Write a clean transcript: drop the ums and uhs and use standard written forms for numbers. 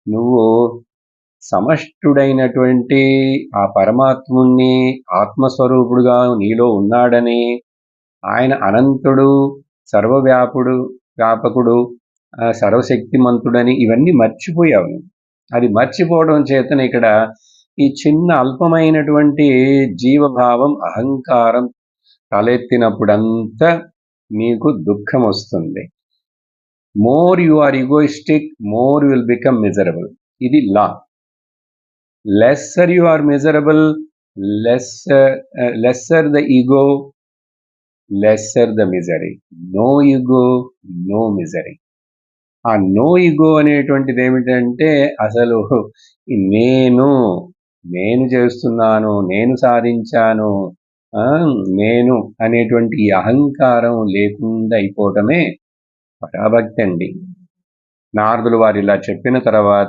నువ్వు సమష్టుడైనటువంటి ఆ పరమాత్ముణ్ణి ఆత్మస్వరూపుడుగా నీలో ఉన్నాడని, ఆయన అనంతుడు, వ్యాపకుడు, సర్వశక్తిమంతుడని ఇవన్నీ మర్చిపోయావు నువ్వు. అది మర్చిపోవడం చేతన ఇక్కడ ఈ చిన్న అల్పమైనటువంటి జీవభావం, అహంకారం తలెత్తినప్పుడంతా నీకు దుఃఖం వస్తుంది. More you are egoistic, more will become miserable. ఇది law. Lesser you are miserable, lesser the ego, lesser the misery. No ego, no misery. ఆ నో ఈగో అనేటువంటిది ఏమిటంటే అసలు నేను చేస్తున్నాను, నేను సాధించాను, నేను అనేటువంటి ఈ అహంకారం లేకుండా అయిపోవటమే పరాభక్తి అండి. నారదులు వారు ఇలా చెప్పిన తర్వాత